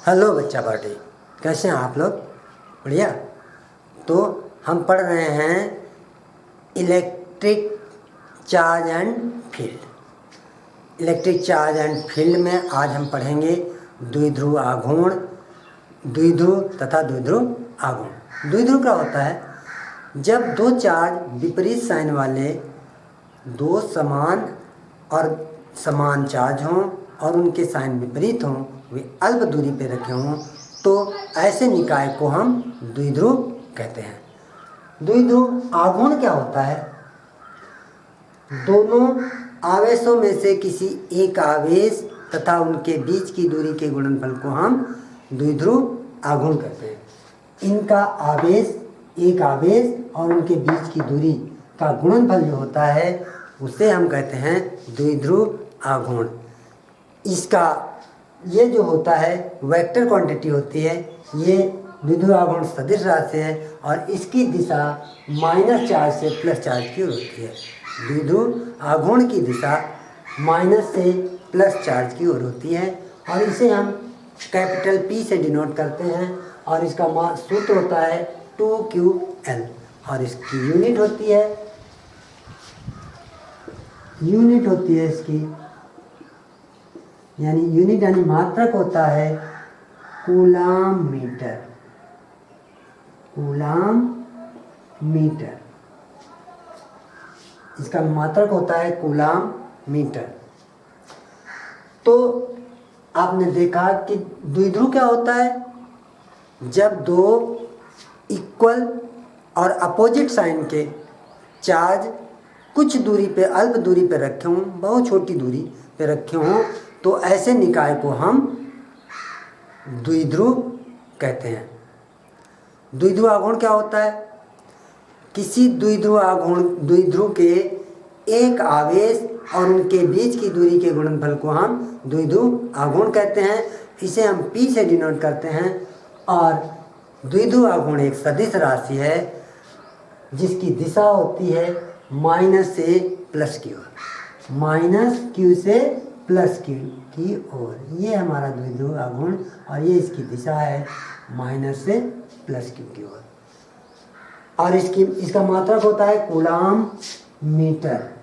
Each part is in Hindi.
हेलो बच्चा पार्टी, कैसे हैं आप लोग? बढ़िया। तो हम पढ़ रहे हैं electric charge and field. Electric charge and field में आज हम पढ़ेंगे द्विध्रुव आघूर्ण, द्विध्रुव तथा द्विध्रुव आघूर्ण। द्विध्रुव क्या होता है? जब दो चार्ज विपरीत साइन वाले दो समान चार्ज हों और उनके साइन विपरीत हों, वे अल्प दूरी पर रखे हों, तो ऐसे निकाय को हम द्विध्रुव कहते हैं। द्विध्रुव आघूर्ण क्या होता है? दोनों आवेशों में से किसी एक आवेश तथा उनके बीच की दूरी के गुणनफल को हम द्विध्रुव आघूर्ण कहते हैं। इनका आवेश, एक आवेश और उनके बीच की दूरी का गुणनफल जो होता है उसे हम कहते हैं द्विध्रुव आघूर्ण। इसका ये जो होता है वेक्टर क्वांटिटी होती है, ये द्विध्रुव आघूर्ण सदिश राशि है और इसकी दिशा माइनस चार्ज से प्लस चार्ज की ओर होती है। द्विध्रुव आघूर्ण की दिशा माइनस से प्लस चार्ज की ओर होती है और इसे हम कैपिटल P से डिनोट करते हैं और इसका सूत्र होता है 2QL और इसकी यूनिट होती है इसकी यानी मात्रक होता है कूलाम मीटर। इसका मात्रक होता है कूलाम मीटर। तो आपने देखा कि द्विध्रुव क्या होता है? जब दो इक्वल और अपोजिट साइन के चार्ज कुछ दूरी पे, अल्प दूरी पे रखे हों, बहुत छोटी दूरी पे रखे हों, तो ऐसे निकाय को हम द्विध्रुव कहते हैं। द्विध्रुव आघूर्ण क्या होता है? किसी द्विध्रुव के एक आवेश और उनके बीच की दूरी के गुणनफल को हम द्विध्रुव आघूर्ण कहते हैं। इसे हम P से डिनोट करते हैं और द्विध्रुव आघूर्ण एक सदिश राशि है जिसकी दिशा होती है माइनस से प्लस की ओर, माइनस Q से प्लस Q की ओर। ये हमारा द्विध्रुव आघूर्ण और ये इसकी दिशा है माइनस से प्लस Q की ओर और इसका मात्रक होता है कूलाम मीटर।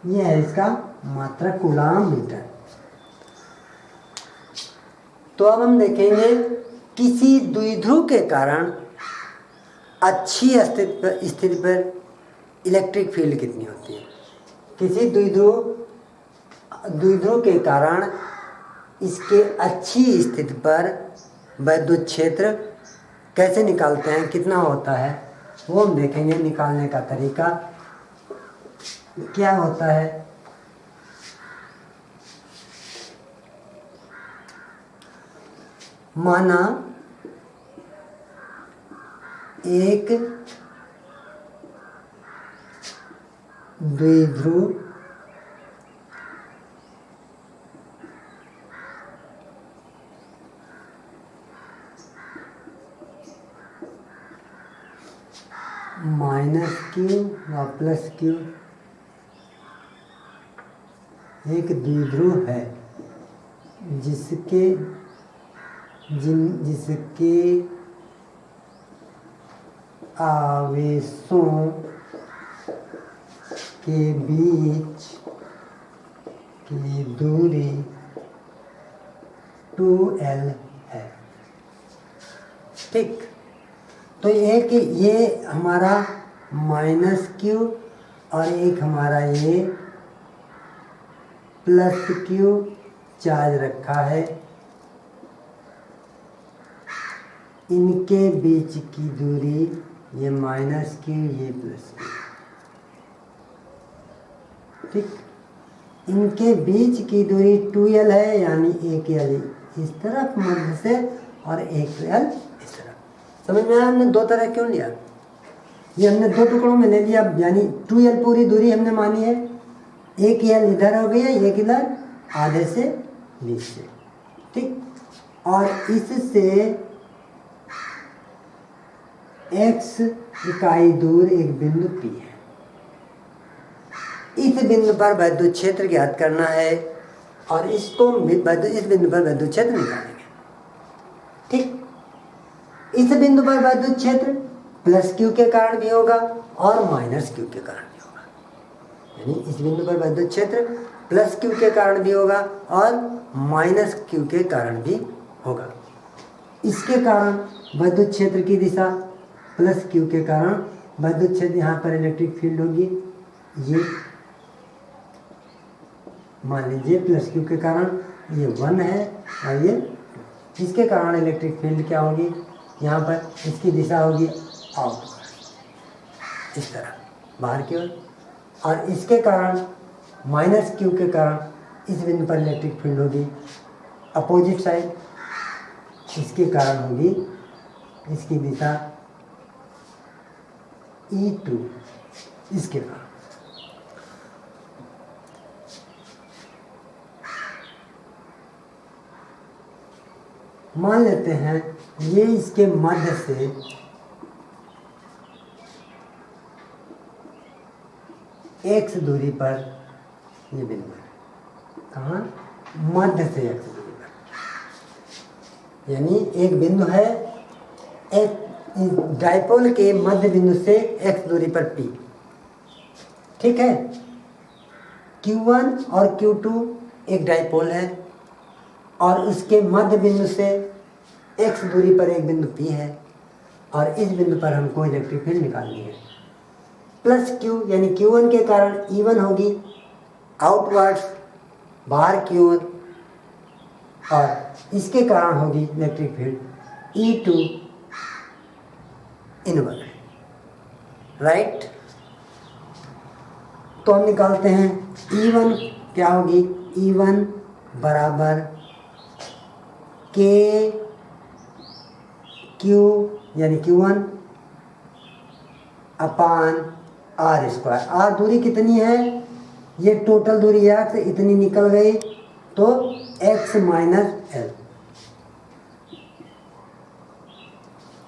यह है इसका मात्रक कूलाम मीटर। तो अब हम देखेंगे किसी द्विध्रुव के कारण अच्छी स्थिति पर इलेक्ट्रिक फील्ड कितनी होती है। किसी द्विध्रुव के कारण इसके अच्छी स्थिति पर विद्युत क्षेत्र कैसे निकालते हैं, कितना होता है, वो हम देखेंगे। निकालने का तरीका क्या होता है? माना एक द्विध्रुव माइनस Q व प्लस Q एक द्विध्रुव है जिसके आवेशों के बीच की दूरी 2L है। ठीक, तो एक ये हमारा माइनस Q और एक हमारा ये प्लस Q चार्ज रखा है। इनके बीच की दूरी ये माइनस Q, ये प्लस Q। ठीक, इनके बीच की दूरी 2L है, यानी एक L इस तरफ मध्य से और एक L इस तरफ। समझ में आया? हमने दो तरह क्यों लिया? ये हमने दो टुकड़ों में ले लिया, यानी 2L पूरी दूरी हमने मानी है। एक L इधर हो गई है, एक इधर आधे से बीच से, ठीक। और इससे x इकाई दूर एक बिंदु P है। इस बिंदु पर विद्युत क्षेत्र ज्ञात करना है और इसको इस बिंदु पर विद्युत क्षेत्र निकालेंगे, ठीक। इस बिंदु पर विद्युत क्षेत्र प्लस क्यू के कारण भी होगा और माइनस क्यू के कारण भी होगा, यानी इस बिंदु पर विद्युत क्षेत्र प्लस क्यू के कारण भी होगा और माइनस क्यू के कारण भी होगा। इसके कारण विद्युत क्षेत्र की दिशा प्लस क्यू के कारण विद्युत क्षेत्र, यहाँ पर इलेक्ट्रिक फील्ड होगी, ये मान लीजिए प्लस क्यू के कारण ये 1 है और ये, इसके कारण इलेक्ट्रिक फील्ड क्या होगी, यहाँ पर इसकी दिशा होगी आउटवर्ड, इस तरह बाहर की ओर। और इसके कारण माइनस क्यू के कारण इस बिंदु पर इलेक्ट्रिक फील्ड होगी अपोजिट साइड, इसके कारण होगी इसकी दिशा E2, इसके कारण। मान लेते हैं ये इसके मध्य से x दूरी पर ये बिंदु है, कहाँ, मध्य से x दूरी पर, यानी एक बिंदु है एक डाइपोल के मध्य बिंदु से x दूरी पर P, ठीक है। Q1 और Q2 एक डाइपोल है और उसके मध्य बिंदु से x दूरी पर एक बिंदु P है और इस बिंदु पर हमको इलेक्ट्रिक फील्ड निकालनी है। प्लस Q यानी Q1 के कारण E1 होगी आउटवर्ड्स, बाहर की ओर, और इसके कारण होगी electric field E2 inward, right. तो हम निकालते हैं E1 क्या होगी, E1 बराबर K Q यानी Q1 अपान R स्क्वायर। R दूरी कितनी है, ये टोटल दूरी x इतनी निकल गई, तो x माइनस एल,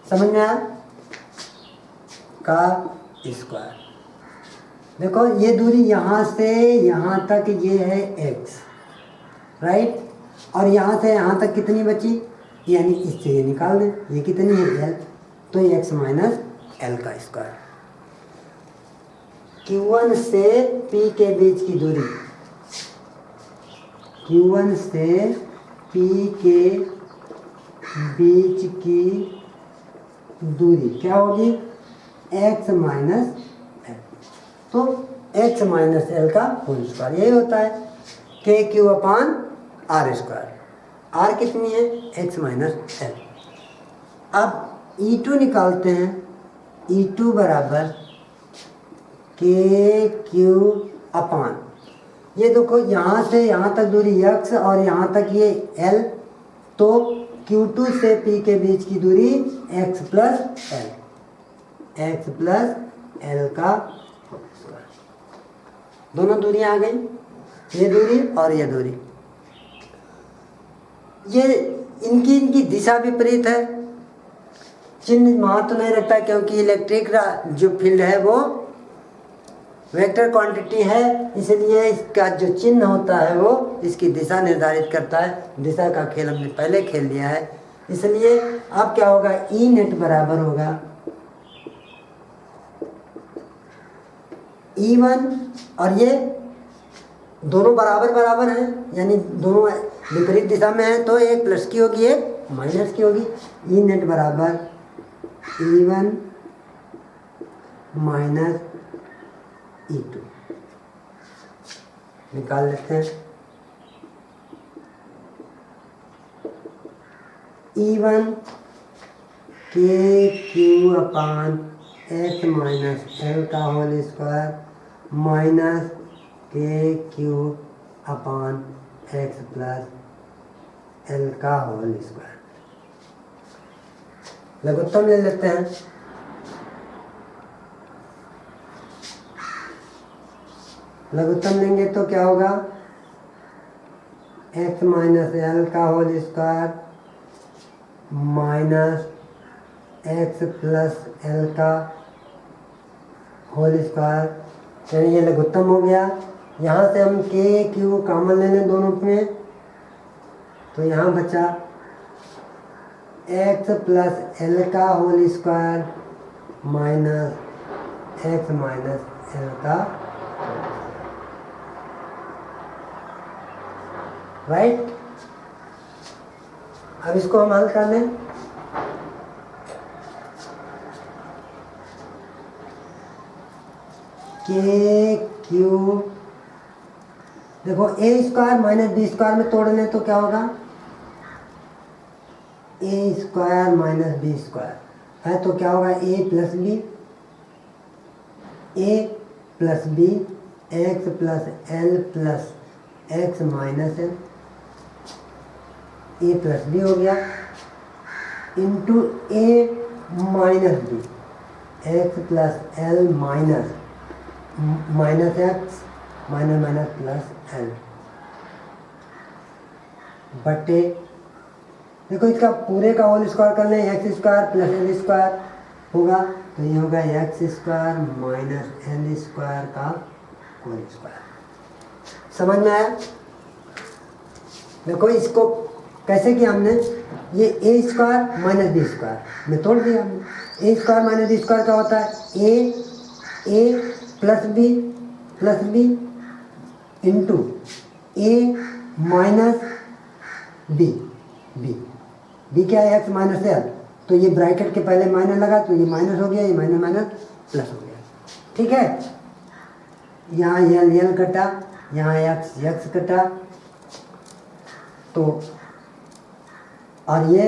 समझ में आया, का स्क्वायर। देखो ये दूरी यहाँ से यहाँ तक ये है x, राइट, और यहाँ से यहाँ तक कितनी बची, यानी इससे ये निकाल दें, ये कितनी है l, तो ये x माइनस एल का स्क्वायर। Q1 से P के बीच की दूरी, Q1 से P के बीच की दूरी क्या होगी, x माइनस एल, तो x माइनस एल का होल स्क्वायर, यही होता है K Q upon R square. R कितनी है, x माइनस एल। अब E2 निकालते हैं, E2 बराबर के क्यू अपान, ये देखो यहाँ से यहाँ तक दूरी x और यहाँ तक ये l, तो Q2 से P के बीच की दूरी x plus L, x plus L का, दोनों दूरियां आ गई, ये दूरी और ये दूरी। ये इनकी दिशा विपरीत है, चिन्ह महत्व नहीं रखता क्योंकि इलेक्ट्रिक जो फील्ड है वो वेक्टर क्वांटिटी है, इसलिए इसका जो चिन्ह होता है वो इसकी दिशा निर्धारित करता है। दिशा का खेल हमने पहले खेल लिया है, इसलिए अब क्या होगा, ई नेट बराबर होगा E1, और ये दोनों बराबर बराबर हैं, यानी दोनों विपरीत दिशा में हैं, तो एक प्लस की होगी एक माइनस की होगी। ई नेट बराबर E1 माइनस E2 निकाल लेते हैं। E1 K Q upon X minus L का whole square minus K Q upon X plus L का होल स्क्वायर। लघुत्तम ले लेते हैं। लघुत्तम लेंगे तो क्या होगा, एक्स माइनस एल का whole square minus X plus L का होल स्क्वायर, यानी ये लघुत्तम हो गया। यहाँ से हम के क्यू कॉमन ले लें दोनों में, तो यहाँ बचा एक्स प्लस एल का whole square minus x minus L का, राइट। अब इसको हम हल कर लें। के क्यू, देखो a square minus b square में तोड़ लें तो क्या होगा, a square minus b square है तो क्या होगा, a plus b, a plus b x plus l plus x minus l, a plus b हो गया, into a minus b x plus L minus minus x minus minus plus L बटे, देखो इसका पूरे का होल स्क्वायर कर लें, x square plus L square होगा तो ये होगा x square minus l square का होल स्क्वायर। समझ में आया? देखो इसको कैसे किया हमने, ये ए स्क्वायर माइनस बी स्क्वायर में तोड़ दिया हमने। ए स्क्वायर माइनस बी स्क्वायर क्या होता है, ए plus B into a minus B, B क्या है, एक्स माइनस एल, तो ये ब्रैकेट के पहले माइनस लगा तो ये माइनस हो गया, ये माइनस माइनस प्लस हो गया, ठीक है। यहाँ एल कटा, यहाँ एक्स कटा, तो और ये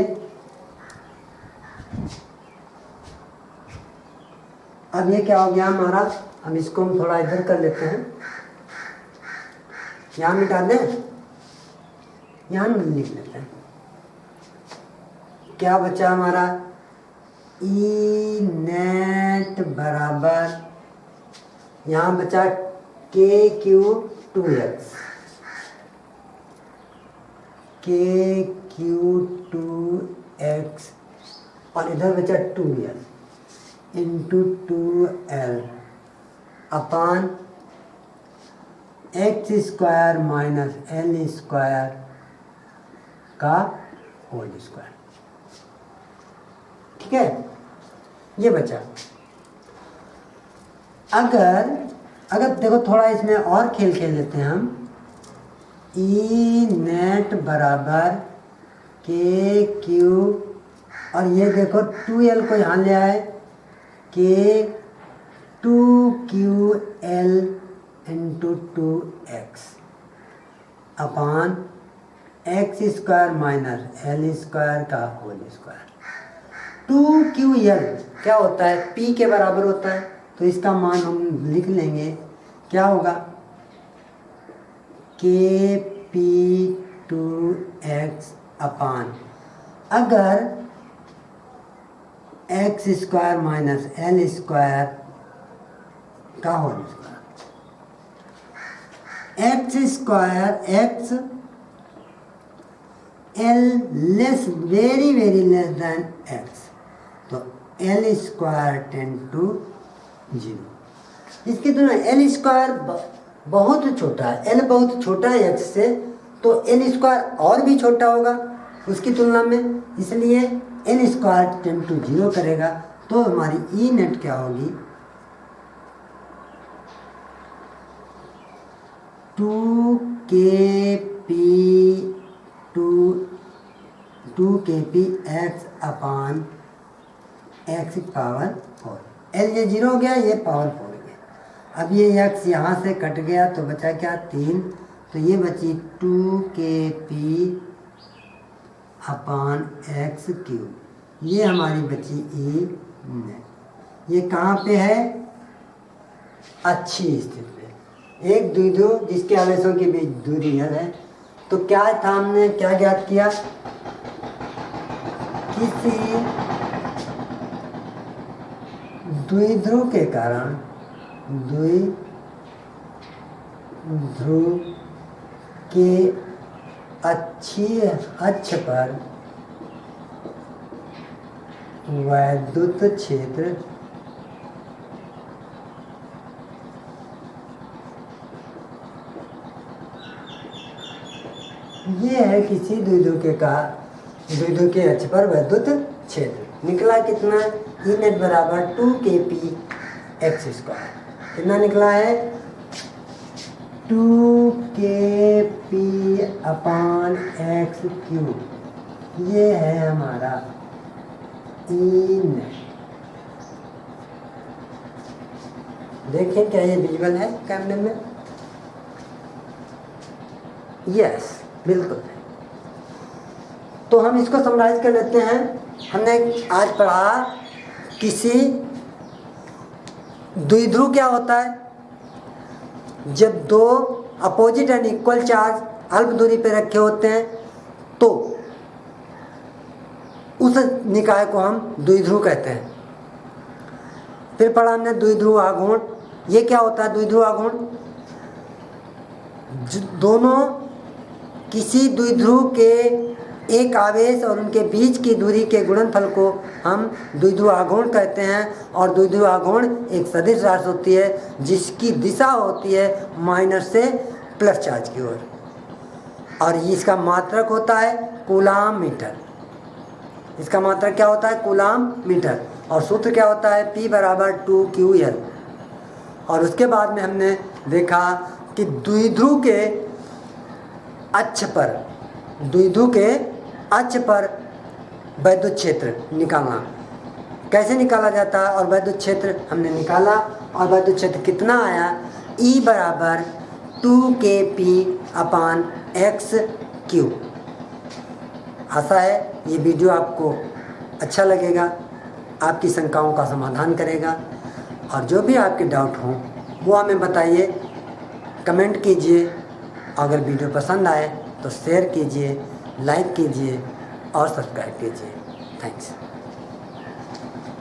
अब ये क्या हो गया हमारा, अब इसको हम थोड़ा इधर कर लेते हैं, यहाँ मिटा दें, यहाँ लिख लेते हैं। क्या बचा हमारा, ई नेट बराबर, यहाँ बचा के क्यू 2x, के क्यू 2x और इधर बचा 2l into 2l upon x square minus l square का होल स्क्वायर, ठीक है। ये बचा। अगर देखो थोड़ा इसमें और खेल खेल लेते हैं हम, ई नेट बराबर के क्यू और ये देखो 2l को यहाँ ले आए, के 2ql into 2x upon x square minus l square का होल स्क्वायर। 2ql क्या होता है, p के बराबर होता है, तो इसका मान हम लिख लेंगे, क्या होगा, के पी 2x अपान, अगर x square minus l square का whole square, x square x l less very less than x, तो एल स्क्वायर टेंड टू 0। इसकी तुलना एल स्क्वायर बहुत छोटा है, एल बहुत छोटा है एक्स से, तो एल स्क्वायर और भी छोटा होगा उसकी तुलना में, इसलिए एल स्क्वायर टेंड टू 0 करेगा, तो हमारी ई नेट क्या होगी, 2kp x अपान एक्स पावर 4, एल ये 0 हो गया, ये पावर 4 हो गया। अब ये x यहाँ से कट गया तो बचा क्या, 3, तो ये बची 2kp अपान एक्स क्यूब, ये हमारी बची ई नेट। ये कहाँ पे है, अच्छी स्थिति पे, एक द्विध्रुव जिसके आवेशों के बीच दूरी है। तो क्या था, हमने क्या ज्ञात किया, किसी द्विध्रुव के कारण, द्विध्रुव के अच्छी अक्ष पर वैद्युत क्षेत्र ये है किसी द्विध्रुव का द्विध्रुव के अक्ष पर वैद्युत क्षेत्र। निकला कितना? ई नेट बराबर 2kp x स्क्वायर। कितना निकला है? 2kp अपान x क्यूब। ये है हमारा ई नेट। देखें क्या ये विजुअल है कैमरे में? यस, बिल्कुल। तो हम इसको समराइज कर लेते हैं। हमने आज पढ़ा किसी द्विध्रुव क्या होता है? जब दो अपोजिट एंड इक्वल चार्ज अल्प दूरी पर रखे होते हैं तो उस निकाय को हम द्विध्रुव कहते हैं। फिर पढ़ा हमने द्विध्रुव आघूर्ण। ये क्या होता है द्विध्रुव आघूर्ण? दोनों किसी द्विध्रुव के एक आवेश और उनके बीच की दूरी के गुणनफल को हम द्विध्रुव आघूर्ण कहते हैं। और द्विध्रुव आघूर्ण एक सदिश राशि होती है जिसकी दिशा होती है माइनस से प्लस चार्ज की ओर, और इसका मात्रक होता है कूलाम मीटर। इसका मात्रक क्या होता है? Coulomb metre. और सूत्र क्या होता है? P बराबर 2QL। और उसके बाद में हमने देखा कि द्विध्रुव के अक्ष पर वैद्युत क्षेत्र निकालना कैसे निकाला जाता है, और वैद्युत क्षेत्र हमने निकाला। और वैद्युत क्षेत्र कितना आया? E बराबर 2kp अपान x क्यूब। आशा है ये वीडियो आपको अच्छा लगेगा, आपकी शंकाओं का समाधान करेगा। और जो भी आपके डाउट हों वो हमें बताइए, कमेंट कीजिए। अगर वीडियो पसंद आए तो शेयर कीजिए, लाइक कीजिए और सब्सक्राइब कीजिए। थैंक्स।